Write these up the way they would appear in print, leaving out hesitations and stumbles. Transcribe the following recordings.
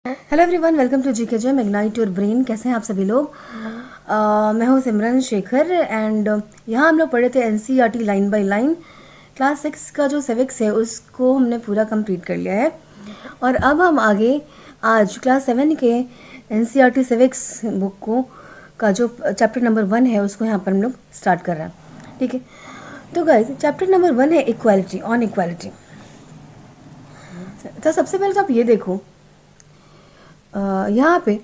Hello everyone, welcome to GK jam ignite your brain. कैसे हैं आप सभी लोग? मैं हूं सिमरन शेखर एंड यहाँ हम लोग पढ़े थे NCERT line by line. Class 6 का जो सिविक्स है उसको हमने पूरा कंप्लीट कर लिया है और अब हम आगे आज क्लास 7 के एनसीईआरटी सिविक्स बुक को का जो चैप्टर नंबर 1 है उसको यहाँ पर हम लोग स्टार्ट कर रहे हैं। ठीक है, तो गाइज चैप्टर नंबर 1 है इक्वालिटी, ऑन इक्वालिटी। तो सबसे पहले तो आप ये देखो, यहाँ पे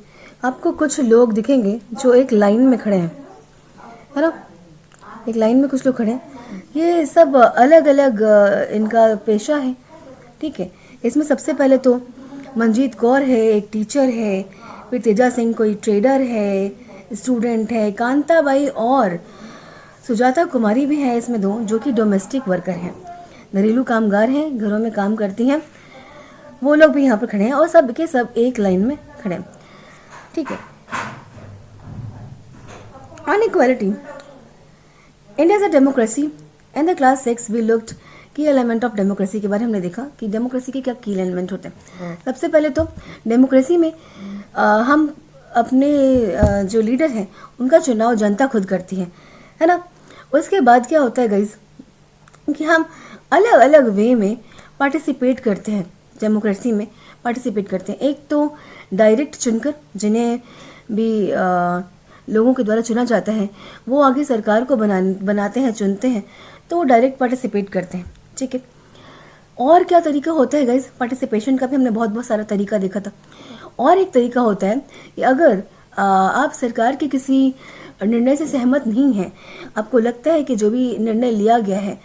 आपको कुछ लोग दिखेंगे जो एक लाइन में खड़े हैं, है ना। एक लाइन में कुछ लोग खड़े हैं, ये सब अलग अलग इनका पेशा है। ठीक है, इसमें सबसे पहले तो मंजीत कौर है, एक टीचर है, फिर तेजा सिंह कोई ट्रेडर है, स्टूडेंट है, कांताबाई और सुजाता कुमारी भी है इसमें दो, जो कि डोमेस्टिक वर्कर हैं, घरेलू कामगार हैं, घरों में काम करती हैं। वो लोग भी यहाँ पर खड़े हैं और सब के सब एक लाइन में खड़े हैं। ठीक है, on equality, India is a democracy. In the class 6 we looked key element of democracy के बारे में हमने देखा कि डेमोक्रेसी के क्या की एलिमेंट होते हैं। सबसे पहले तो डेमोक्रेसी में हम अपने जो लीडर हैं उनका चुनाव जनता खुद करती है ना। उसके बाद क्या होता है गाइज कि हम अलग अलग वे में पार्टिसिपेट करते हैं, डेमोक्रेसी में पार्टिसिपेट करते हैं। एक तो डायरेक्ट चुनकर, जिन्हें भी लोगों के द्वारा चुना जाता है, वो आगे सरकार को बनाते हैं, चुनते हैं, तो वो डायरेक्ट पार्टिसिपेट करते हैं। ठीक है, और क्या तरीका होता है गाइज पार्टिसिपेशन का भी हमने बहुत सारा तरीका देखा था। और एक तरीका होता है कि अगर आप सरकार के किसी निर्णय से सहमत नहीं हैं, आपको लगता है कि जो भी निर्णय लिया गया है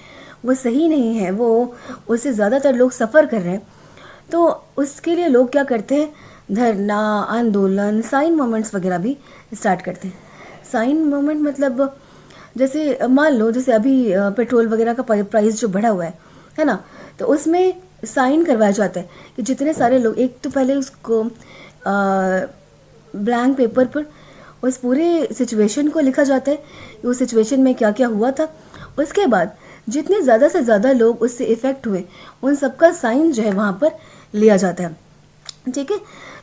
वो सही नहीं है, वो उससे ज़्यादातर लोग सफ़र कर रहे हैं, तो उसके लिए लोग क्या करते हैं, धरना, आंदोलन, साइन मूवमेंट्स वगैरह भी स्टार्ट करते हैं। साइन मूवमेंट मतलब जैसे मान लो जैसे अभी पेट्रोल वगैरह का प्राइस जो बढ़ा हुआ है ना, तो उसमें साइन करवाया जाता है कि जितने सारे लोग, एक तो पहले उसको ब्लैंक पेपर पर उस पूरे सिचुएशन को लिखा जाता है कि उस सिचुएशन में क्या क्या हुआ था। उसके बाद जितने ज़्यादा से ज़्यादा लोग उससे इफ़ेक्ट हुए उन सबका साइन जो है वहाँ पर लिया जाता है। ठीक है,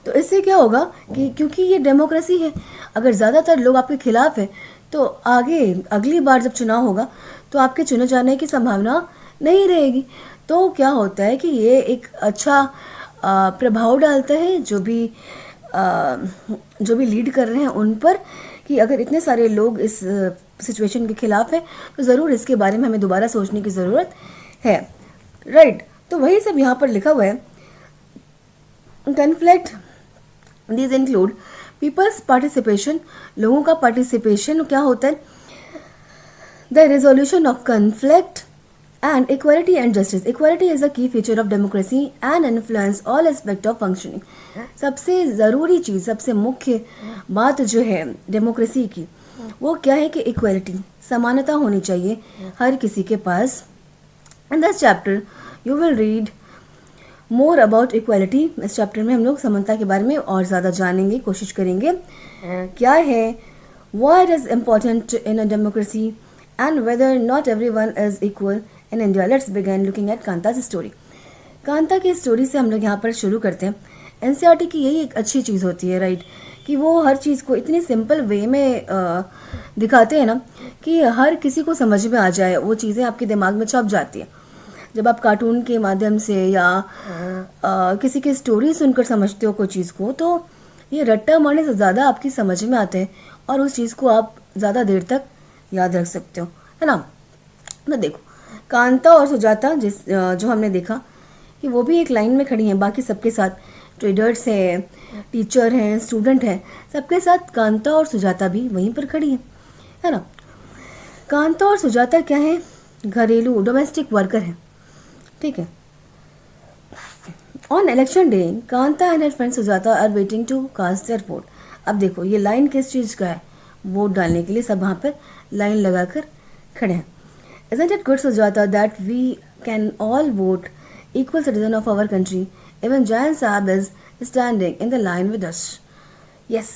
तो इससे क्या होगा कि क्योंकि ये डेमोक्रेसी है, अगर ज़्यादातर लोग आपके खिलाफ है तो आगे अगली बार जब चुनाव होगा तो आपके चुने जाने की संभावना नहीं रहेगी। तो क्या होता है कि ये एक अच्छा प्रभाव डालता है जो भी लीड कर रहे हैं उन पर, कि अगर इतने सारे लोग इस सिचुएशन के खिलाफ हैं तो ज़रूर इसके बारे में हमें दोबारा सोचने की ज़रूरत है। राइट, तो वही सब यहाँ पर लिखा हुआ है। Conflict, these include people's participation, लोगों का पार्टिसिपेशन क्या होता है, the resolution of conflict and equality and justice. Equality is a key feature of democracy and influence all aspect of functioning. सबसे ज़रूरी चीज़, सबसे मुख्य बात जो है डेमोक्रेसी की, वो क्या है कि इक्वालिटी, समानता होनी चाहिए हर किसी के पास। In this chapter you will read more about equality. इस चैप्टर में हम लोग समानता के बारे में और ज़्यादा जानेंगे, कोशिश करेंगे क्या है, why it is important in a democracy and whether not everyone is equal in India. Let's begin looking at Kanta's story. Kanta की स्टोरी से हम लोग यहाँ पर शुरू करते हैं। एनसीईआरटी की यही एक अच्छी चीज़ होती है, राइट, कि वो हर चीज़ को इतनी सिंपल वे में दिखाते हैं ना कि हर किसी को समझ में आ जाए, वो चीज़ें आपके दिमाग में छप जाती है। जब आप कार्टून के माध्यम से या किसी की स्टोरी सुनकर समझते हो कोई चीज़ को, तो ये रट्टा मारने से ज़्यादा आपकी समझ में आते हैं और उस चीज़ को आप ज़्यादा देर तक याद रख सकते हो, है ना। तो देखो, कांता और सुजाता जो हमने देखा कि वो भी एक लाइन में खड़ी हैं, बाकी सबके साथ ट्रेडर्स हैं, टीचर हैं, स्टूडेंट हैं, सबके साथ कांता और सुजाता भी वहीं पर खड़ी हैं, है ना। कांता और सुजाता क्या है, घरेलू डोमेस्टिक वर्कर हैं। ठीक है, on election day Kanta and her friend Sujata are waiting to cast their vote. अब देखो ये लाइन किस चीज़ का है, वोट डालने के लिए सब वहाँ पर लाइन लगाकर खड़े हैं। Isn't it good, Sujata, that we can all vote equal citizen of our country? Even Jayan Saab is standing in the line with us. Yes,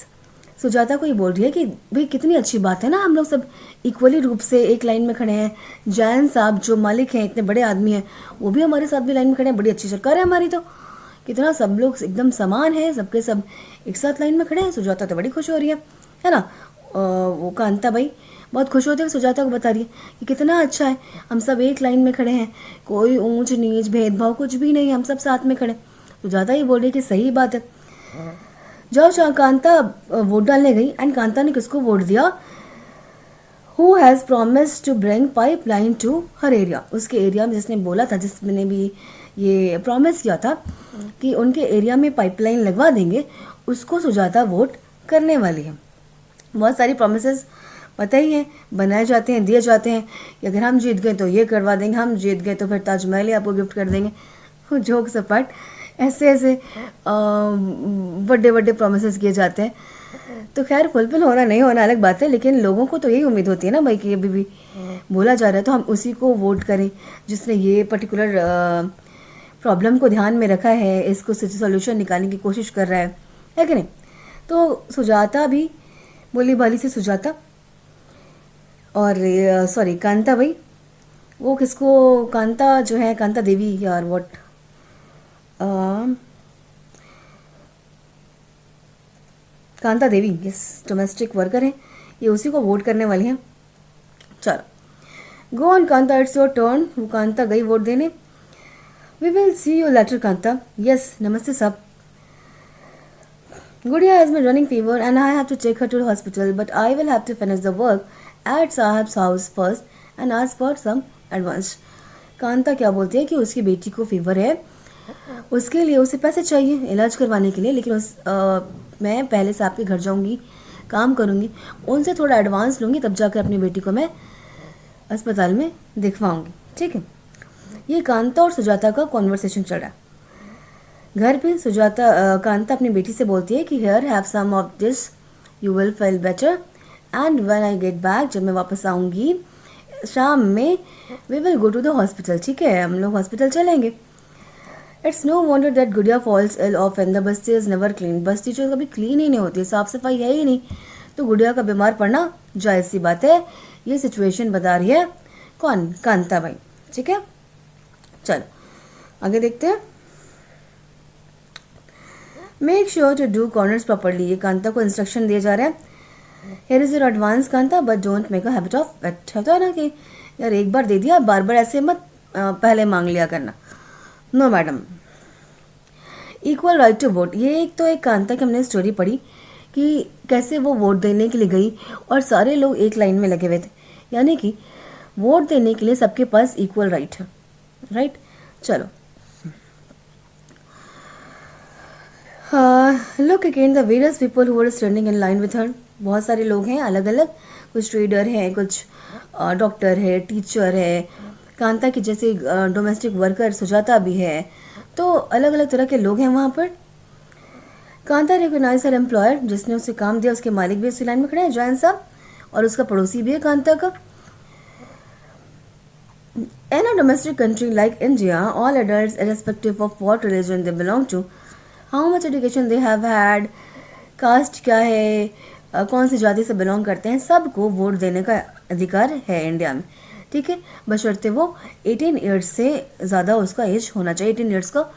Sujata को ये बोल रही है कि भाई कितनी अच्छी बात है ना, हम लोग सब इक्वली रूप से एक लाइन में खड़े हैं। जैन साहब जो मालिक हैं, इतने बड़े आदमी हैं, वो भी हमारे साथ भी लाइन में खड़े हैं। बड़ी अच्छी सरकार है हमारी, तो कितना सब लोग एकदम समान है, सबके सब एक साथ लाइन में खड़े हैं। सुजाता तो बड़ी खुश हो रही है ना। वो कांता भाई बहुत खुश होते हुए सुजाता को बता रही है कि कितना अच्छा है, हम सब एक लाइन में खड़े हैं, कोई ऊंच नीच भेदभाव कुछ भी नहीं, हम सब साथ में खड़े। सुजाता ही बोल रही कि सही बात है। जाओ कांता वोट डालने गई एंड कांता ने किसको वोट दिया? Who has promise to bring pipeline to her area. उसके एरिया में जिसने बोला था, जिसने भी ये प्रॉमिस किया था कि उनके एरिया में पाइपलाइन लगवा देंगे, उसको सुजाता वोट करने वाली है। बहुत सारी प्रोमिसेस पता ही है, बनाए जाते हैं, दिए जाते हैं कि अगर हम जीत गए तो ये करवा देंगे, हम जीत गए तो फिर ताजमहल ही आपको गिफ्ट कर देंगे। जोक सपाट ऐसे ऐसे बड़े बड़े प्रोमिसेस किए जाते हैं। तो खैर फुलफिल होना नहीं होना अलग बात है, लेकिन लोगों को तो यही उम्मीद होती है ना भाई कि अभी भी बोला जा रहा है तो हम उसी को वोट करें जिसने ये पर्टिकुलर प्रॉब्लम को ध्यान में रखा है, इसको सोल्यूशन निकालने की कोशिश कर रहा है कि नहीं। तो सुजाता भी बोली भाली से सुजाता और सॉरी कांता भाई, वो किसको, कांता जो है कांता देवी यार what Kanta Devi yes domestic worker है, ये उसी को वोट करने वाली हैं। चलो go on Kanta, it's your turn. वो कांता गई वोट देने। We will see you later Kanta. Yes नमस्ते सब। Gudiya has been running fever and I have to take her to the hospital, but I will have to finish the work at Sahib's house first and ask for some advance. Kanta क्या बोलती है कि उसकी बेटी को fever है, उसके लिए उसे पैसे चाहिए इलाज करवाने के लिए, लेकिन मैं पहले से आपके घर जाऊंगी, काम करूंगी, उनसे थोड़ा एडवांस लूंगी, तब जाकर अपनी बेटी को मैं अस्पताल में दिखवाऊंगी। ठीक है, ये कांता और सुजाता का कॉन्वर्सेशन चल रहा है। घर पे सुजाता कांता अपनी बेटी से बोलती है कि here have some of this, you will feel better and when I get back, जब मैं वापस आऊँगी शाम में, we will go to the hospital. ठीक है, हम लोग हॉस्पिटल चलेंगे। It's no wonder that Gudiya falls ill often, the basti is never clean. बस्ती जो कभी क्लीन ही नहीं होती, साफ सफाई है ही नहीं, तो गुडिया का बीमार पड़ना जायज़ सी बात है। ये सिचुएशन बता रही है कौन? कांता भाई। ठीक है, चलो आगे देखते हैं। Make sure to do corners properly, ये कांता को इंस्ट्रक्शन दिए जा रहे हैं। Here is your advance Kanta, but don't make a habit of it. होता है ना कि यार एक बार दे दिया, बार बार ऐसे मत पहले मांग लिया करना। No madam. Equal right to vote, ये एक कांता की हमने स्टोरी पढ़ी कि कैसे वो वोट देने के लिए गई और सारे लोग एक लाइन में लगे हुए थे, यानी कि वोट देने के लिए सबके पास इक्वल राइट है। राइट, चलो look again the various people who are standing in line with her. बहुत सारे लोग हैं अलग अलग, कुछ ट्रेडर हैं, कुछ डॉक्टर है, टीचर है, कांता की जैसे डोमेस्टिक वर्कर सुजाता भी है, तो अलग अलग तरह के लोग हैं वहाँ पर। कांता रिकॉग्नाइज हर एम्प्लॉयर, जिसने उसे काम दिया उसके मालिक भी उसी लाइन में खड़े हैं, जॉइन साहब, और उसका पड़ोसी भी है कांता का। In a domestic country like India, all adults, irrespective of what religion they belong to, how much education they have had, caste क्या है, कौन सी जाति से बिलोंग करते हैं, सबको वोट देने का अधिकार है इंडिया में। ठीक है, बशर्ते वो 18 ईयर्स से ज़्यादा उसका एज होना चाहिए, 18 ईयर्स का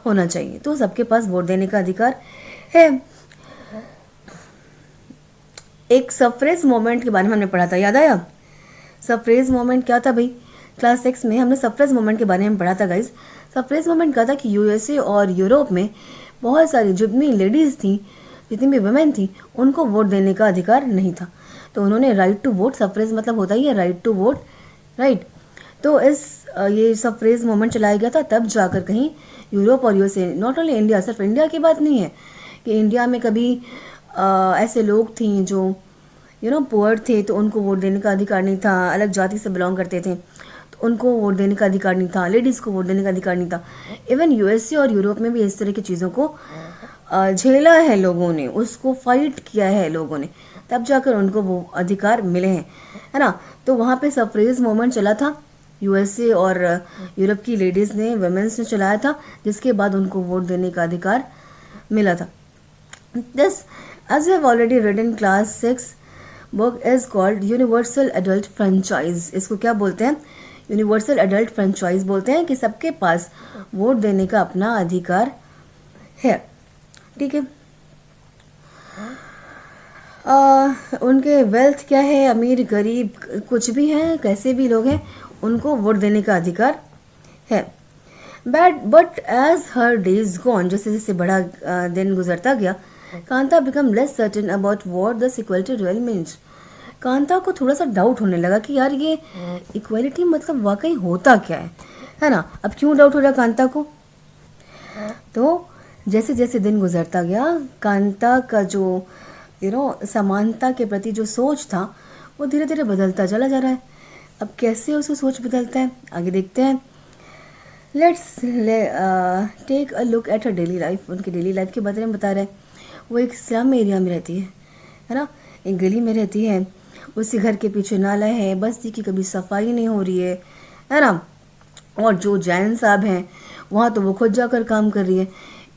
होना चाहिए, तो सबके पास वोट देने का अधिकार है। एक सफ्रेज मूवमेंट के बारे में हमने पढ़ा था, याद आया? सफ्रेज मूवमेंट क्या था भाई? क्लास 6 में हमने सफ्रेज मूवमेंट के बारे में पढ़ा था गाइज। सफ्रेज मूवमेंट क्या था कि यूएसए और यूरोप में बहुत सारी जितनी लेडीज़ थी, जितनी भी वुमेन थी, उनको वोट देने का अधिकार नहीं था, तो उन्होंने राइट टू वोट, सफ्रेज मतलब होता ही है राइट टू वोट, राइट। तो ये सफ्रेज मूवमेंट चलाया गया था, तब जाकर कहीं यूरोप और यूएसए, नॉट ओनली इंडिया, सिर्फ इंडिया की बात नहीं है कि इंडिया में कभी ऐसे लोग थी जो पुअर थे, तो उनको वोट देने का अधिकार नहीं था, अलग जाति से बिलोंग करते थे तो उनको वोट देने का अधिकार नहीं था, लेडीज़ को वोट देने का अधिकार नहीं था। इवन यूएसए और यूरोप में भी इस तरह की चीज़ों को झेला है लोगों ने, उसको फाइट किया है लोगों ने, तब जाकर उनको वो अधिकार मिले हैं, है ना। तो वहाँ पे सफ्रेज मूवमेंट चला था, यूएसए और यूरोप की लेडीज़ ने, वुमेन्स ने चलाया था, जिसके बाद उनको वोट देने का अधिकार मिला था। This as you have already read in class 6 book is called universal adult franchise. इसको क्या बोलते हैं? यूनिवर्सल एडल्ट फ्रेंचाइज बोलते हैं कि सबके पास वोट देने का अपना अधिकार है, ठीक है। उनके वेल्थ क्या है, अमीर गरीब कुछ भी हैं, कैसे भी लोग हैं, उनको वोट देने का अधिकार है। But as her days gone, जैसे जैसे बड़ा दिन गुजरता गया, Kanta become less certain about what this equality real means. Kanta को थोड़ा सा डाउट होने लगा कि यार ये इक्वलिटी मतलब वाकई होता क्या है ना। अब क्यों डाउट हो रहा कांता को, तो जैसे जैसे दिन गुजरता गया, कांता का जो समानता के प्रति जो सोच था वो धीरे धीरे बदलता चला जा रहा है। अब कैसे उसकी सोच बदलता है आगे देखते हैं। Let's take a look at her daily life. उनकी डेली लाइफ के बारे में बता रहे हैं। वो एक स्लम एरिया में रहती है ना, एक गली में रहती है। उसके घर के पीछे नाला है, बस्ती की कभी सफाई नहीं हो रही है ना। और जो जैन साहब हैं वहाँ तो वो खुद जाकर काम कर रही है।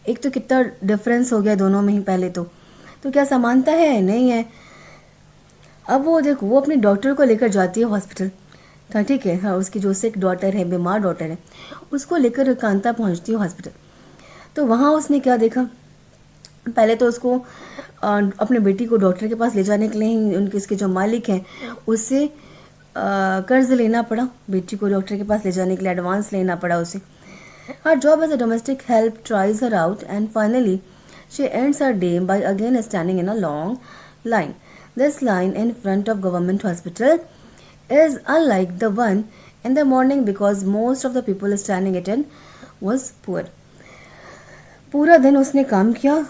एक तो कितना डिफरेंस हो गया दोनों में ही। पहले तो क्या समानता है, नहीं है। अब वो देखो, वो अपनी डॉटर को लेकर जाती है हॉस्पिटल, हाँ ठीक है, हाँ उसकी जो सिक डॉटर है, बीमार डॉटर है, उसको लेकर कांता पहुंचती है हॉस्पिटल। तो वहाँ उसने क्या देखा, पहले तो उसको अपने बेटी को डॉक्टर के पास ले जाने के लिए ही उनके इसके जो मालिक हैं उससे कर्ज लेना पड़ा। बेटी को डॉक्टर के पास ले जाने के लिए एडवांस लेना पड़ा उसे। Her job as a domestic help tries her out and finally she ends her day by again standing in a long line. This line in front of government hospital is unlike the one in the morning because most of the people standing it in was poor. पूरा दिन उसने काम किया,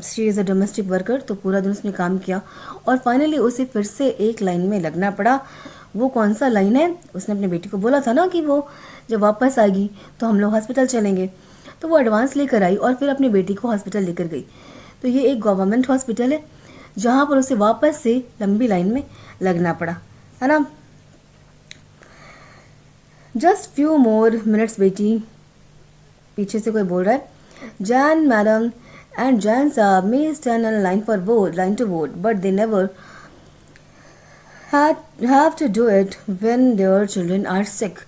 she is a domestic worker, तो पूरा दिन उसने काम किया और फाइनली उसे फिर से एक लाइन में लगना पड़ा। वो कौन सा लाइन है, उसने अपने बेटी को बोला था ना कि वो जब वापस आएगी तो हम लोग हॉस्पिटल चलेंगे, तो वो एडवांस लेकर आई और फिर अपनी बेटी को हॉस्पिटल लेकर गई। तो ये एक गवर्नमेंट हॉस्पिटल है जहाँ पर उसे वापस से लंबी लाइन में लगना पड़ा, है ना। जस्ट फ्यू मोर मिनट्स बेटी, पीछे से कोई बोल रहा है। Jain madam and Jain Sahab may stand on line to vote but they never have to do it when their children are sick.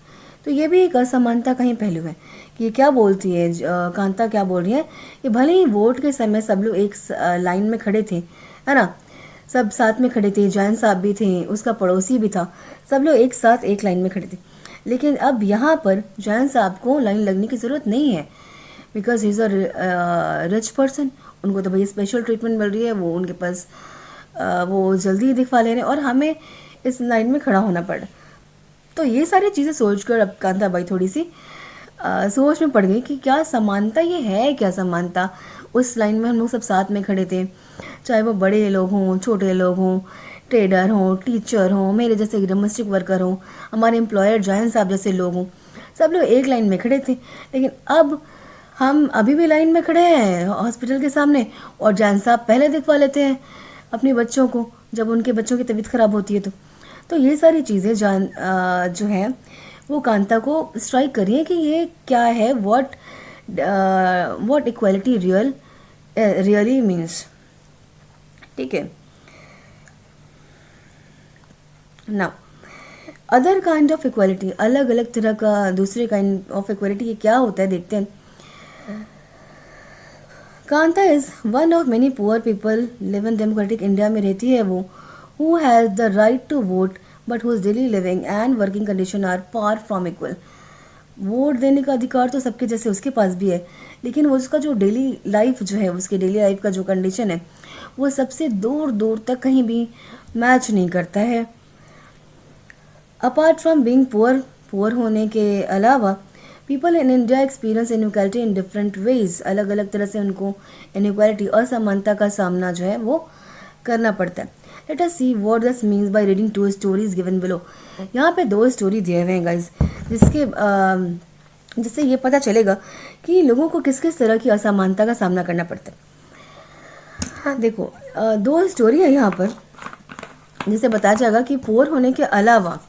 तो ये भी एक असमानता का ही पहलू है कि क्या बोलती है कांता, क्या बोल रही है कि भले ही वोट के समय सब लोग एक लाइन में खड़े थे, है ना, सब साथ में खड़े थे, जैन साहब भी थे, उसका पड़ोसी भी था, सब लोग एक साथ एक लाइन में खड़े थे। लेकिन अब यहाँ पर जैन साहब को लाइन लगने की ज़रूरत नहीं है because he is a rich person. उनको तो भाई स्पेशल ट्रीटमेंट मिल रही है, वो उनके पास वो जल्दी ही दिखवा ले रहे हैं और हमें इस लाइन में खड़ा होना पड़ा। तो ये सारी चीज़ें सोचकर अब कांता बाई थोड़ी सी सोच में पड़ गई कि क्या समानता ये है, क्या समानता। उस लाइन में हम लोग सब साथ में खड़े थे, चाहे वो बड़े लोग हों, छोटे लोग हों, ट्रेडर हों, टीचर हों, मेरे जैसे डोमेस्टिक वर्कर हों, हमारे एम्प्लॉयर जैन साहब जैसे लोग हों, सब लोग एक लाइन में खड़े थे। लेकिन अब हम अभी भी लाइन में खड़े हैं हॉस्पिटल के सामने और जैन साहब पहले दिखवा लेते हैं अपने बच्चों को जब उनके बच्चों की तबीयत खराब होती है। तो ये सारी चीज़ें जो है वो कांता को स्ट्राइक करी है कि ये क्या है, व्हाट इक्वालिटी रियली मीन्स, ठीक है। Now other kind of equality, अलग अलग तरह का दूसरे काइंड ऑफ इक्वालिटी ये क्या होता है देखते हैं। Kanta is one of many poor people live in democratic India में रहती है वो, who has the right to vote but whose daily living and working condition are far from equal. Vote देने का अधिकार तो सबके जैसे उसके पास भी है, लेकिन वो उसका जो डेली लाइफ जो है, उसके डेली लाइफ का जो कंडीशन है वो सबसे दूर दूर तक कहीं भी मैच नहीं करता है। अपार्ट फ्रॉम बीइंग पुअर होने के अलावा people in India experience inequality in different ways. अलग अलग तरह से उनको इनइक्वालिटी, असमानता का सामना जो है वो करना पड़ता है। Let us see what this means by reading two stories given below. यहाँ पे 2 स्टोरी दिए हुए हैं गाइज, जिससे ये पता चलेगा कि लोगों को किस किस तरह की असमानता का सामना करना पड़ता है। हाँ देखो, 2 स्टोरी है यहाँ पर जिससे बताया जाएगा कि पुअर होने के अलावा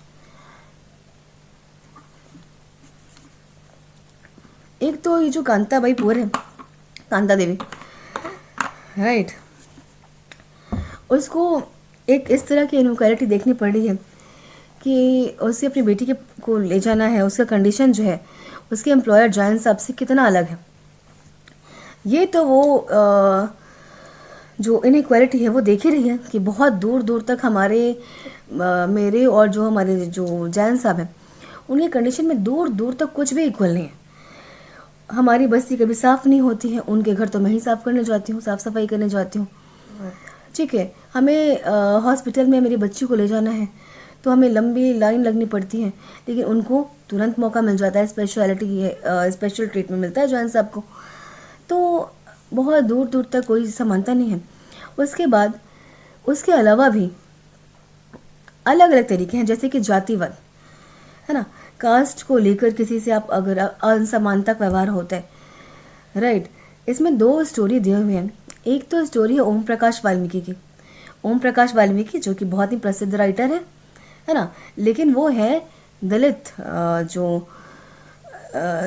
एक तो ये जो कांता बाई पुअर है, कांता देवी, राइट, उसको एक इस तरह की इनइक्वालिटी देखनी पड़ रही है कि उसे अपनी बेटी को ले जाना है, उसका कंडीशन जो है उसके एम्प्लॉयर जैन साहब से कितना अलग है। ये तो वो जो इनइक्वालिटी है वो देख ही रही है कि बहुत दूर दूर तक हमारे मेरे और जो हमारे जो जैन साहब हैं उनके कंडीशन में दूर दूर तक कुछ भी इक्वल नहीं है। हमारी बस्ती कभी साफ़ नहीं होती है, उनके घर तो मैं ही साफ़ करने जाती हूँ, साफ़ सफाई करने जाती हूँ। ठीक है, हमें हॉस्पिटल में मेरी बच्ची को ले जाना है तो हमें लंबी लाइन लगनी पड़ती है, लेकिन उनको तुरंत मौका मिल जाता है, स्पेशल ट्रीटमेंट मिलता है जॉइन साहब को। तो बहुत दूर दूर तक कोई समानता नहीं है। उसके बाद उसके अलावा भी अलग अलग तरीके हैं, जैसे कि जातिवाद है ना, कास्ट को लेकर किसी से आप अगर असमानता का व्यवहार होता है, राइट। इसमें दो स्टोरी दिए हुए हैं। एक तो स्टोरी है ओम प्रकाश वाल्मीकि की। ओम प्रकाश वाल्मीकि जो कि बहुत ही प्रसिद्ध राइटर है ना, लेकिन वो है दलित, जो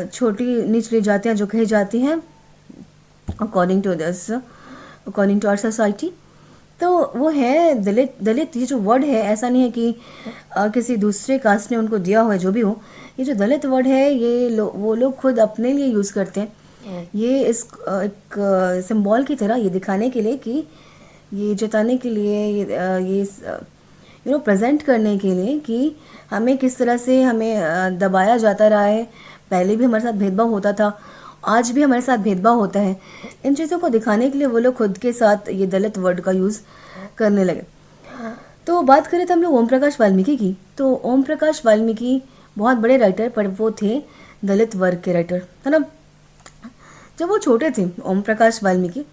छोटी निचली जातियाँ जो कही जाती हैं अकॉर्डिंग टू आवर सोसाइटी, तो वो है दलित। दलित ये जो वर्ड है, ऐसा नहीं है कि किसी दूसरे कास्ट ने उनको दिया हुआ है, जो भी हो, ये जो दलित वर्ड है ये वो लोग खुद अपने लिए यूज़ करते हैं। ये एक सिंबल की तरह, ये दिखाने के लिए कि ये जताने के लिए, ये प्रेजेंट करने के लिए कि हमें किस तरह से हमें दबाया जाता रहा है। पहले भी हमारे साथ भेदभाव होता था, आज भी हमारे साथ भेदभाव होता है। इन चीज़ों को दिखाने के लिए वो लोग खुद के साथ ये दलित वर्ड का यूज़ करने लगे। तो बात करें तो हम लोग ओम प्रकाश वाल्मीकि की, तो ओम प्रकाश वाल्मीकि बहुत बड़े राइटर, पर वो थे दलित वर्ग के राइटर, है ना। जब वो छोटे थे ओम प्रकाश वाल्मीकि,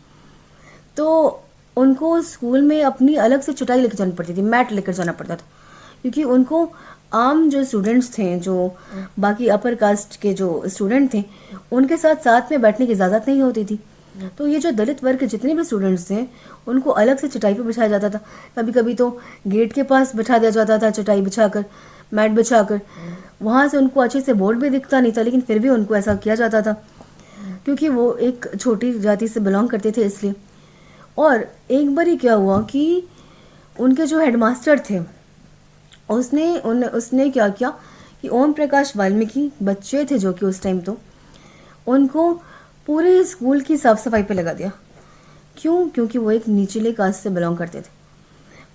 तो उनको स्कूल में अपनी अलग से चटाई लेकर जानी पड़ती थी, मैट लेकर जाना पड़ता था, क्योंकि उनको आम जो स्टूडेंट्स थे, जो बाकी अपर कास्ट के जो स्टूडेंट थे, उनके साथ साथ में बैठने की इजाज़त नहीं होती थी। तो ये जो दलित वर्ग के जितने भी स्टूडेंट्स थे उनको अलग से चटाई पे बिछाया जाता था। कभी कभी तो गेट के पास बिठा दिया जाता था, चटाई बिछाकर, मैट बिछाकर। वहाँ से उनको अच्छे से बोर्ड भी दिखता नहीं था, लेकिन फिर भी उनको ऐसा किया जाता था क्योंकि वो एक छोटी जाति से बिलोंग करते थे, इसलिए। और एक बार ही क्या हुआ कि उनके जो हेडमास्टर थे उसने क्या किया कि ओम प्रकाश वाल्मीकि बच्चे थे जो कि उस टाइम, तो उनको पूरे स्कूल की साफ सफाई पे लगा दिया। क्यों? क्योंकि वो एक निचले कास्ट से बिलोंग करते थे।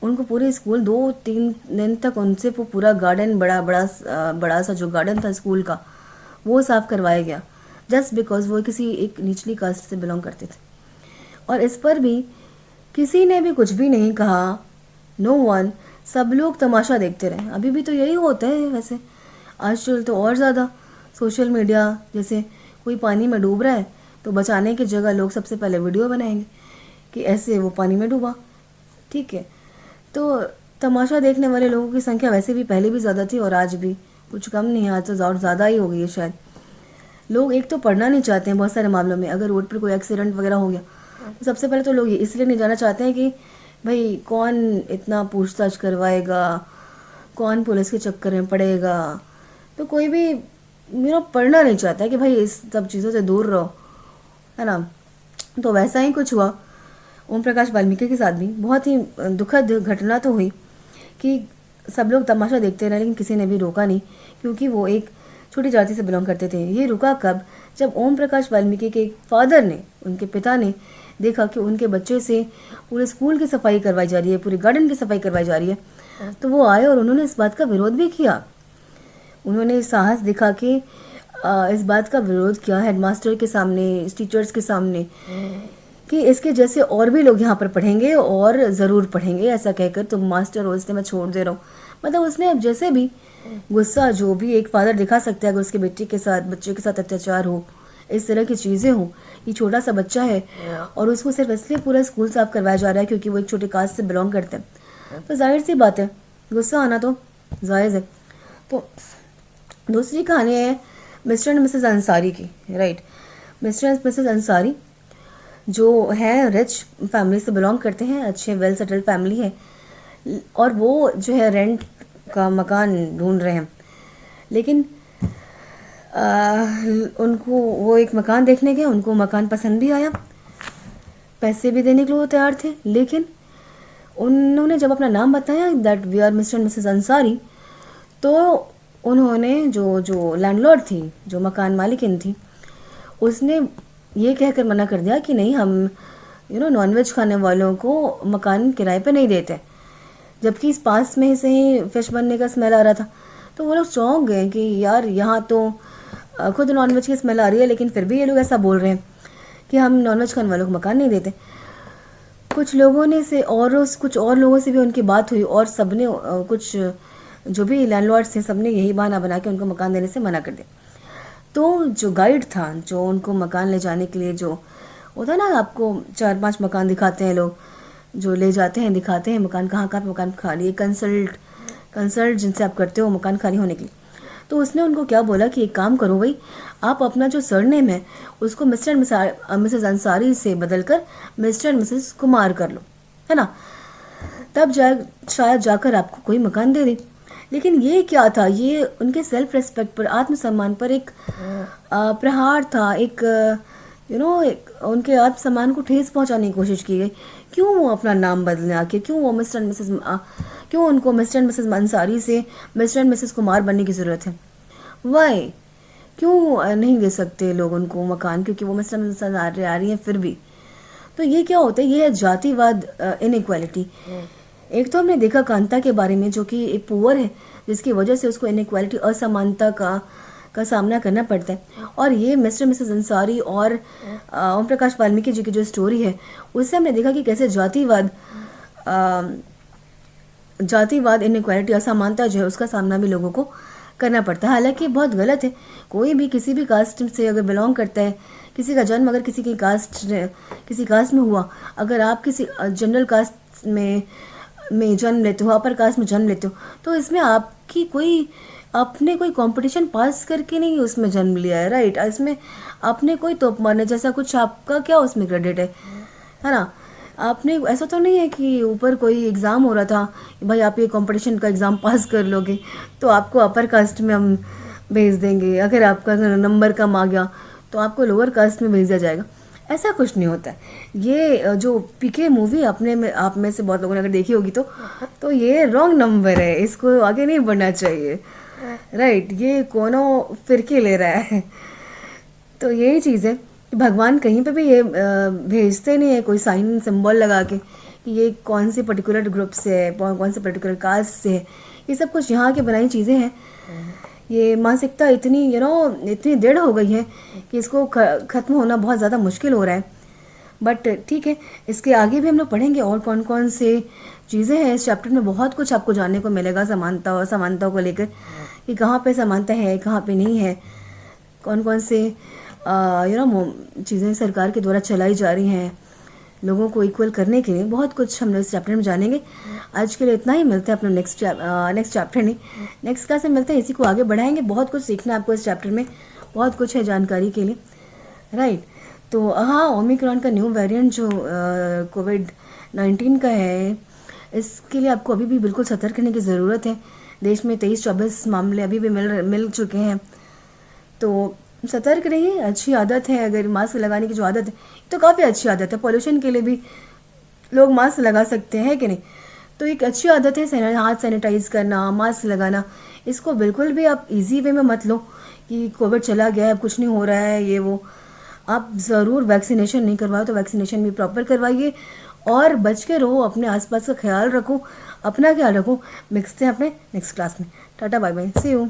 उनको पूरे स्कूल 2-3 दिन तक उनसे वो पूरा गार्डन, बड़ा सा जो गार्डन था स्कूल का, वो साफ करवाया गया, जस्ट बिकॉज वो किसी एक निचली कास्ट से बिलोंग करते थे। और इस पर भी किसी ने भी कुछ भी नहीं कहा, नो वन, सब लोग तमाशा देखते रहे। अभी भी तो यही होता है वैसे, आजकल तो और ज़्यादा। सोशल मीडिया, जैसे कोई पानी में डूब रहा है तो बचाने की जगह लोग सबसे पहले वीडियो बनाएंगे कि ऐसे वो पानी में डूबा, ठीक है। तो तमाशा देखने वाले लोगों की संख्या वैसे भी पहले भी ज़्यादा थी और आज भी कुछ कम नहीं है, आज तो और ज़्यादा ही हो गई है शायद। लोग एक तो पढ़ना नहीं चाहते हैं बहुत सारे मामलों में। अगर रोड पर कोई एक्सीडेंट वगैरह हो गया तो सबसे पहले तो लोग इसलिए नहीं जाना चाहते हैं कि भाई कौन इतना पूछताछ करवाएगा, कौन पुलिस के चक्कर में पड़ेगा। तो कोई भी पढ़ना नहीं चाहता है कि भाई इस सब चीज़ों से दूर रहो, है ना। तो वैसा ही कुछ हुआ ओम प्रकाश वाल्मीकि के साथ भी। बहुत ही दुखद घटना तो हुई कि सब लोग तमाशा देखते रहे, लेकिन किसी ने भी रोका नहीं, क्योंकि वो एक छोटी जाति से बिलोंग करते थे। ये रुका कब? जब ओम प्रकाश वाल्मीकि के फादर ने, उनके पिता ने देखा कि उनके बच्चे से पूरे स्कूल की सफाई करवाई जा रही है, पूरे गार्डन की सफाई करवाई जा रही है, तो वो आए और उन्होंने इस बात का विरोध भी किया। उन्होंने साहस दिखा के इस बात का विरोध किया हेडमास्टर के सामने, टीचर्स के सामने, कि इसके जैसे और भी लोग यहाँ पर पढ़ेंगे और ज़रूर पढ़ेंगे, ऐसा कहकर तुम मास्टर हो इसलिए मैं छोड़ दे रहा हूँ। मतलब उसने अब जैसे भी गुस्सा जो भी एक फादर दिखा सकता है अगर उसके बच्चे के साथ अत्याचार हो, इस तरह की चीज़ें हो, ये छोटा सा बच्चा है और उसको सिर्फ इसलिए पूरा स्कूल साफ करवाया जा रहा है क्योंकि वो एक छोटे कास्ट से बिलोंग करते हैं, तो जाहिर सी बात है गुस्सा आना तो जायज़ है। तो दूसरी कहानी है मिस्टर एंड मिसेस अंसारी की, right. Mister and Mrs Ansari जो है रिच फैमिली से बिलोंग करते हैं, अच्छे वेल सेटल्ड फैमिली है, और वो जो है रेंट का मकान ढूंढ रहे हैं। लेकिन उनको वो एक मकान देखने गए, उनको मकान पसंद भी आया, पैसे भी देने के लिए वो तैयार थे। लेकिन उन्होंने जब अपना नाम बताया that we are Mr and Mrs Ansari, तो उन्होंने जो लैंडलॉर्ड थी, जो मकान मालिकिन थी, उसने ये कहकर मना कर दिया कि नहीं, हम नॉनवेज खाने वालों को मकान किराए पे नहीं देते। जबकि इस पास में से ही फिश बनने का स्मेल आ रहा था। तो वो लोग चौंक गए कि यार यहाँ तो खुद नॉनवेज की स्मेल आ रही है, लेकिन फिर भी ये लोग ऐसा बोल रहे हैं कि हम नॉनवेज खाने वालों को मकान नहीं देते। कुछ लोगों ने से और कुछ और लोगों से भी उनकी बात हुई, और सबने कुछ जो भी लैंडलॉर्ड्स थे सबने यही बहाना बना के उनको मकान देने से मना कर दिया। तो जो गाइड था, जो उनको मकान ले जाने के लिए, जो होता है ना, आपको 4-5 मकान दिखाते हैं लोग, जो ले जाते हैं दिखाते हैं मकान कहाँ कहाँ मकान खाली है, कंसल्ट जिनसे आप करते हो मकान खाली होने के लिए। तो उसने उनको क्या बोला कि एक काम करो भाई, आप अपना जो सरनेम है उसको मिस्टर एंड मिसेस अंसारी से बदलकर मिस्टर एंड मिसेस कुमार कर लो, है ना, तब शायद जाकर आपको कोई मकान दे दे। लेकिन ये क्या था, ये उनके सेल्फ रेस्पेक्ट पर, आत्मसम्मान पर एक प्रहार था, एक उनके आत्मसम्मान को ठेस पहुंचाने की कोशिश की गई। क्यों वो अपना नाम बदलने आके, क्यों वो क्यों उनको मिस्टर एंड मिसेस अंसारी से मिस्टर एंड मिसेस कुमार बनने की ज़रूरत है? वाई, क्यों नहीं दे सकते लोग उनको मकान, क्योंकि वो मिस्टर एंड मिसेस आ रही हैं फिर भी? तो ये क्या होता है, ये है जातिवाद, इनइक्वालिटी। एक तो हमने देखा कांता के बारे में, जो कि एक पुअर है, जिसकी वजह से उसको इनइक्वालिटी, असमानता का सामना करना पड़ता है। और ये मिस्टर मिसेस अंसारी और ओम प्रकाश वाल्मीकि जी की जो स्टोरी है, उससे हमने देखा कि कैसे जातिवाद, इनइक्वालिटी, असमानता जो है उसका सामना भी लोगों को करना पड़ता है। हालांकि बहुत गलत है, कोई भी किसी भी कास्ट से अगर बिलोंग करता है, किसी का जन्म अगर किसी कास्ट में हुआ, अगर आप किसी जनरल कास्ट में जन्म लेते हो, अपर कास्ट में जन्म लेते हो, तो इसमें आपने कोई कंपटीशन पास करके नहीं उसमें जन्म लिया है, राइट? इसमें आपने कोई तोप मारने जैसा कुछ आपका क्या उसमें क्रेडिट है ना? आपने ऐसा तो नहीं है कि ऊपर कोई एग्ज़ाम हो रहा था, भाई आप ये कंपटीशन का एग्ज़ाम पास कर लोगे तो आपको अपर कास्ट में हम भेज देंगे, अगर आपका नंबर कम आ गया तो आपको लोअर कास्ट में भेज दिया जाएगा। ऐसा कुछ नहीं होता है। ये जो पीके मूवी आप में से बहुत लोगों ने अगर देखी होगी तो ये रॉन्ग नंबर है, इसको आगे नहीं बढ़ना चाहिए, राइट? ये कोनो फिरके ले रहा है। तो यही चीज़ है, भगवान कहीं पे भी ये भेजते नहीं है कोई साइन सिंबल लगा के कि ये कौन से पर्टिकुलर ग्रुप से है, कौन से पर्टिकुलर कास्ट से है। ये सब कुछ यहाँ की बनाई चीज़ें हैं। ये मानसिकता इतनी दृढ़ हो गई है कि इसको ख़त्म होना बहुत ज़्यादा मुश्किल हो रहा है। बट ठीक है, इसके आगे भी हम लोग पढ़ेंगे और कौन कौन से चीज़ें हैं। इस चैप्टर में बहुत कुछ आपको जानने को मिलेगा समानता और समानता को लेकर, कि कहाँ पे समानता है, कहाँ पे नहीं है, कौन कौन से चीज़ें सरकार के द्वारा चलाई जा रही हैं लोगों को इक्वल करने के लिए। बहुत कुछ हम लोग इस चैप्टर में जानेंगे। आज के लिए इतना ही, मिलते हैं अपने नेक्स्ट चैप्टर नहीं, नेक्स्ट क्लास में मिलते हैं, इसी को आगे बढ़ाएंगे। बहुत कुछ सीखना है आपको इस चैप्टर में, बहुत कुछ है जानकारी के लिए, राइट? तो हाँ, ओमिक्रॉन का न्यू वेरिएंट जो कोविड-19 का है, इसके लिए आपको अभी भी बिल्कुल सतर्क रहने की ज़रूरत है। देश में 23-24 मामले अभी भी मिल चुके हैं, तो सतर्क रहिए। अच्छी आदत है, अगर मास्क लगाने की जो आदत है तो काफ़ी अच्छी आदत है। पॉल्यूशन के लिए भी लोग मास्क लगा सकते हैं कि नहीं, तो एक अच्छी आदत है हाथ सैनिटाइज करना, मास्क लगाना। इसको बिल्कुल भी आप इजी वे में मत लो कि कोविड चला गया है, अब कुछ नहीं हो रहा है, ये वो। आप ज़रूर वैक्सीनेशन नहीं करवाओ तो वैक्सीनेशन भी प्रॉपर करवाइए और बच के रहो, अपने आसपास का ख्याल रखो, अपना ख्याल रखो। मिलते हैं अपने नेक्स्ट क्लास में। Tata bye bye, see you.